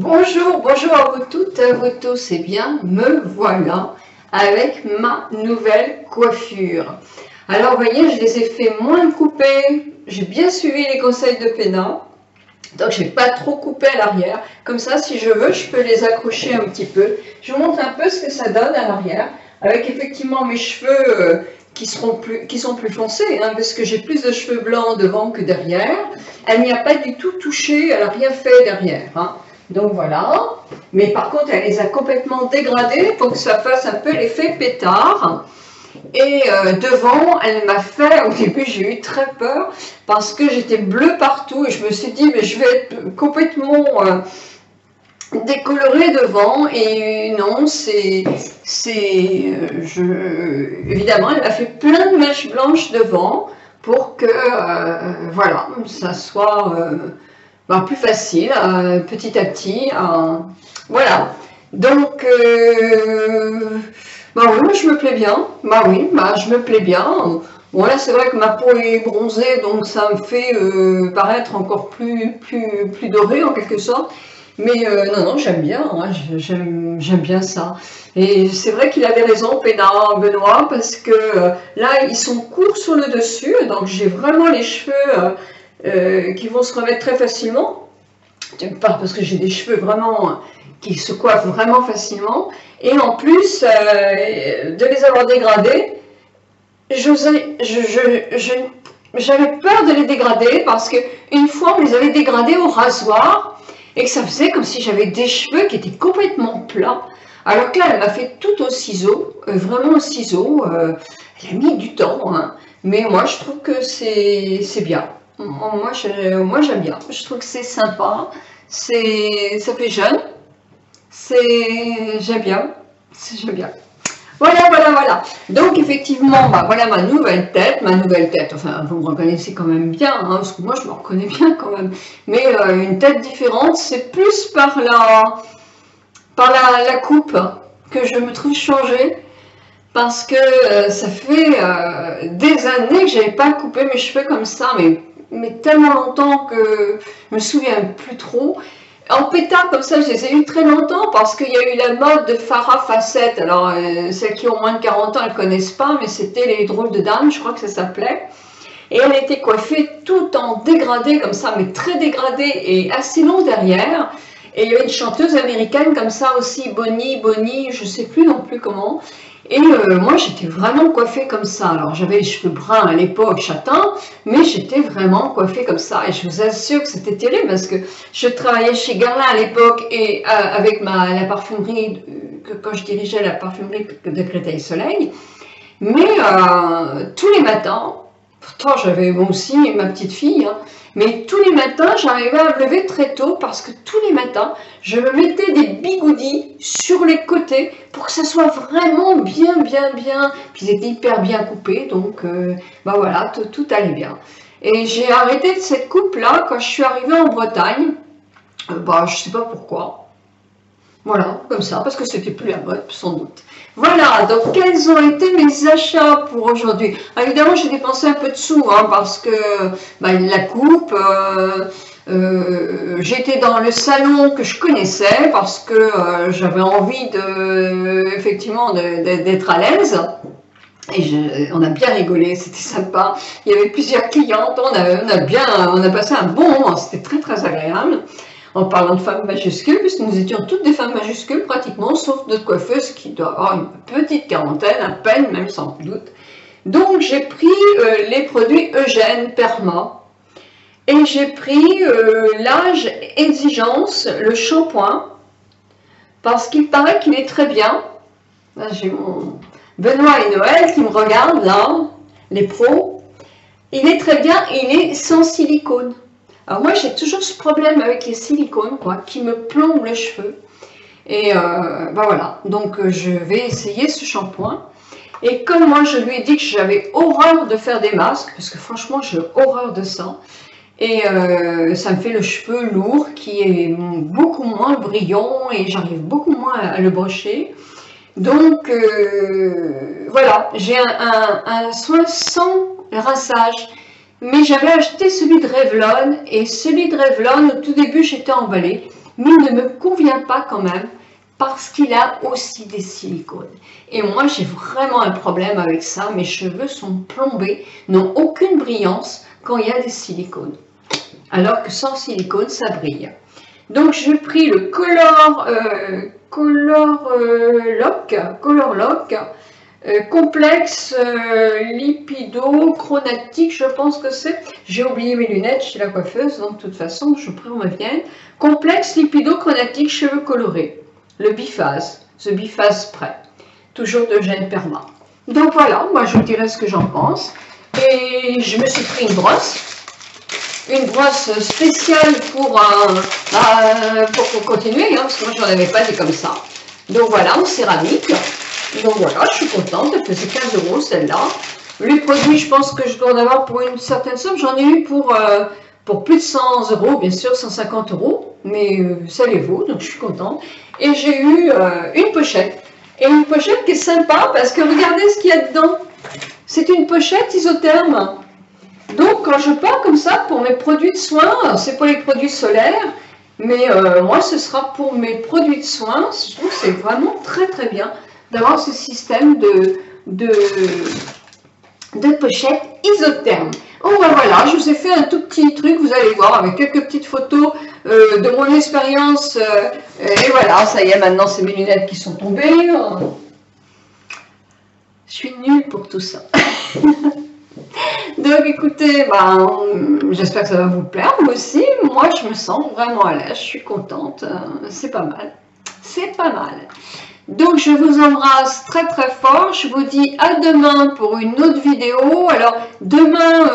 Bonjour, bonjour à vous toutes, à vous tous, et bien, me voilà avec ma nouvelle coiffure. Alors, vous voyez, je les ai fait moins coupés, j'ai bien suivi les conseils de Pénin, donc je n'ai pas trop coupé à l'arrière. Comme ça, si je veux, je peux les accrocher un petit peu. Je vous montre un peu ce que ça donne à l'arrière, avec effectivement mes cheveux qui sont plus foncés, hein, parce que j'ai plus de cheveux blancs devant que derrière. Elle n'y a pas du tout touché, elle n'a rien fait derrière, hein. Donc voilà, mais par contre elle les a complètement dégradés pour que ça fasse un peu l'effet pétard. Et devant, elle m'a fait, au début j'ai eu très peur parce que j'étais bleue partout et je me suis dit mais je vais être complètement décolorée devant, et non, évidemment elle m'a fait plein de mèches blanches devant pour que voilà, ça soit plus facile, petit à petit. Voilà. Donc, oui, moi je me plais bien. Je me plais bien. Bon, là, c'est vrai que ma peau est bronzée, donc ça me fait paraître encore plus dorée en quelque sorte. Mais non, j'aime bien, hein, j'aime bien ça. Et c'est vrai qu'il avait raison, Benoît, parce que là, ils sont courts sur le dessus, donc j'ai vraiment les cheveux qui vont se remettre très facilement. D'une part parce que j'ai des cheveux vraiment qui se coiffent vraiment facilement, et en plus de les avoir dégradés, j'avais peur de les dégrader parce que une fois on les avait dégradés au rasoir et que ça faisait comme si j'avais des cheveux qui étaient complètement plats. Alors que là, elle m'a fait tout au ciseau, vraiment au ciseau. Elle a mis du temps, hein, mais moi je trouve que c'est bien. Moi j'aime bien, je trouve que c'est sympa, ça fait jeune, j'aime bien, Voilà. Donc effectivement, voilà ma nouvelle tête, enfin vous me reconnaissez quand même bien, hein, parce que moi je me reconnais bien quand même, mais une tête différente, c'est plus par la coupe que je me trouve changée. Parce que ça fait des années que je n'avais pas coupé mes cheveux comme ça, mais tellement longtemps que je me souviens plus trop. En pétard comme ça, je les ai eu très longtemps parce qu'il y a eu la mode de Farah Facette. Alors, celles qui ont moins de 40 ans, elles ne connaissent pas, mais c'était les drôles de dames, je crois que ça s'appelait. Et elle était coiffée tout en dégradé comme ça, mais très dégradé et assez long derrière. Et il y avait une chanteuse américaine comme ça aussi, Bonnie, je ne sais plus non plus comment. Et moi, j'étais vraiment coiffée comme ça. Alors, j'avais les cheveux bruns à l'époque, châtains, mais j'étais vraiment coiffée comme ça. Et je vous assure que c'était terrible parce que je travaillais chez Guerlain à l'époque et avec la parfumerie, quand je dirigeais la parfumerie de Créteil-Soleil. Mais tous les matins, pourtant j'avais moi aussi ma petite fille, hein, mais tous les matins j'arrivais à me lever très tôt parce que tous les matins je me mettais des bigoudis sur les côtés pour que ça soit vraiment bien, puis ils étaient hyper bien coupés, donc voilà, tout allait bien. Et j'ai arrêté de cette coupe là quand je suis arrivée en Bretagne, je sais pas pourquoi. Voilà, comme ça, parce que c'était plus la mode, sans doute. Voilà, donc quels ont été mes achats pour aujourd'hui? Évidemment, j'ai dépensé un peu de sous, hein, parce que la coupe, j'étais dans le salon que je connaissais, parce que j'avais envie effectivement d'être à l'aise. Et on a bien rigolé, c'était sympa. Il y avait plusieurs clientes, on a passé un bon moment, c'était très agréable. En parlant de femmes majuscules, puisque nous étions toutes des femmes majuscules pratiquement, sauf notre coiffeuse qui doit avoir une petite quarantaine, à peine, même sans doute. Donc j'ai pris les produits Eugène Perma, et j'ai pris l'âge exigence, le shampoing, parce qu'il paraît qu'il est très bien. Là j'ai mon Benoît et Noël qui me regardent là, les pros. Il est très bien, il est sans silicone. Alors moi j'ai toujours ce problème avec les silicones, qui me plombent les cheveux. Et voilà, donc je vais essayer ce shampoing. Et comme moi je lui ai dit que j'avais horreur de faire des masques, parce que franchement j'ai horreur de ça, et ça me fait le cheveu lourd qui est beaucoup moins brillant et j'arrive beaucoup moins à le brocher. Donc voilà, j'ai un soin sans rinçage. Mais j'avais acheté celui de Revlon, et celui de Revlon, au tout début, j'étais emballée. mais il ne me convient pas quand même parce qu'il a aussi des silicones. Et moi, j'ai vraiment un problème avec ça. Mes cheveux sont plombés, n'ont aucune brillance quand il y a des silicones. Alors que sans silicone, ça brille. Donc, j'ai pris le Color Lock complexe lipido-chronatique, je pense que c'est. J'ai oublié mes lunettes chez la coiffeuse, donc de toute façon, je prie on me vienne. Complexe lipido-chronatique cheveux colorés. Le biphase, The Biphase Spray, toujours de Gène Perma. Donc voilà, moi je vous dirai ce que j'en pense. Et je me suis pris une brosse spéciale pour continuer, hein, parce que moi j'en avais pas des comme ça. Donc voilà, en céramique. Donc voilà, je suis contente, elle faisait 15 € celle-là. Les produits, je pense que je dois en avoir pour une certaine somme. J'en ai eu pour plus de 100 €, bien sûr, 150 €, mais ça les vaut, donc je suis contente. Et j'ai eu une pochette. Et une pochette qui est sympa parce que regardez ce qu'il y a dedans. C'est une pochette isotherme. Donc quand je pars comme ça pour mes produits de soins, c'est pour les produits solaires, mais moi ce sera pour mes produits de soins. Je trouve que c'est vraiment très très bien d'avoir ce système de pochette isotherme. Oh ben voilà, je vous ai fait un tout petit truc, vous allez voir, avec quelques petites photos de mon expérience. Et voilà, ça y est, maintenant c'est mes lunettes qui sont tombées. Je suis nulle pour tout ça. Donc écoutez, j'espère que ça va vous plaire, moi aussi. Moi je me sens vraiment à l'aise, je suis contente, c'est pas mal. C'est pas mal. Donc je vous embrasse très très fort, je vous dis à demain pour une autre vidéo. Alors demain,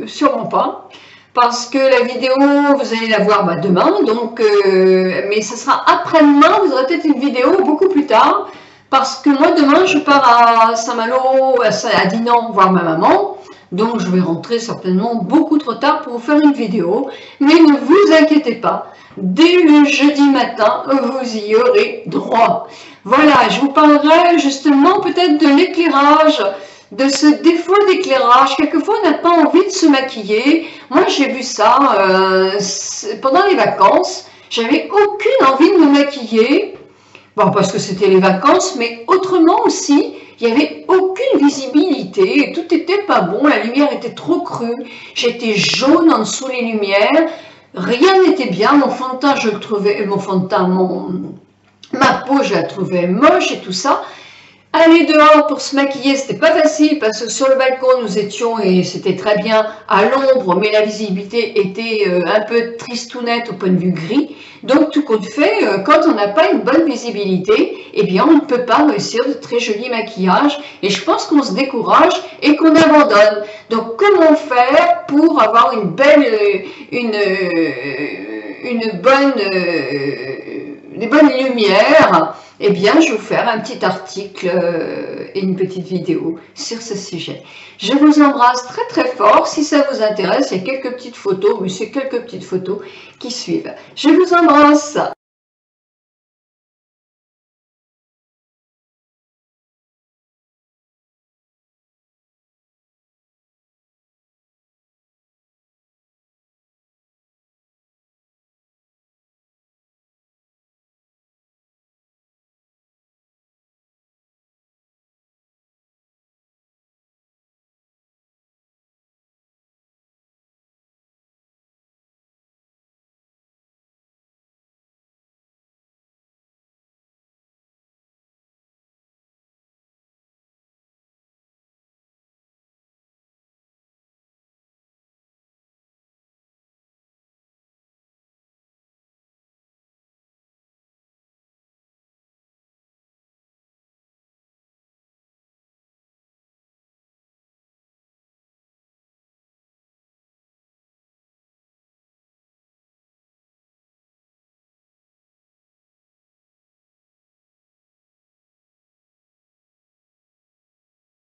sûrement pas, parce que la vidéo, vous allez la voir demain, donc, mais ce sera après-demain, vous aurez peut-être une vidéo beaucoup plus tard, parce que moi demain je pars à Saint-Malo, à Dinan, voir ma maman. Donc je vais rentrer certainement beaucoup trop tard pour vous faire une vidéo, mais ne vous inquiétez pas, dès le jeudi matin, vous y aurez droit. Voilà, je vous parlerai justement peut-être de l'éclairage, de ce défaut d'éclairage. Quelquefois on n'a pas envie de se maquiller. Moi j'ai vu ça pendant les vacances, j'avais aucune envie de me maquiller. Bon, parce que c'était les vacances, mais autrement aussi, il n'y avait aucune visibilité, tout était pas bon, la lumière était trop crue, j'étais jaune en dessous les lumières, rien n'était bien, mon fond de teint, je le trouvais, ma peau, je la trouvais moche et tout ça. Aller dehors pour se maquiller, c'était pas facile parce que sur le balcon nous étions et c'était très bien à l'ombre, mais la visibilité était un peu tristounette au point de vue gris. Donc tout compte fait, quand on n'a pas une bonne visibilité, eh bien on ne peut pas réussir de très jolis maquillages et je pense qu'on se décourage et qu'on abandonne. Donc comment faire pour avoir une belle, des bonnes lumières? Eh bien, je vais vous faire un petit article et une petite vidéo sur ce sujet. Je vous embrasse très très fort. Si ça vous intéresse, il y a quelques petites photos, mais c'est quelques petites photos qui suivent. Je vous embrasse.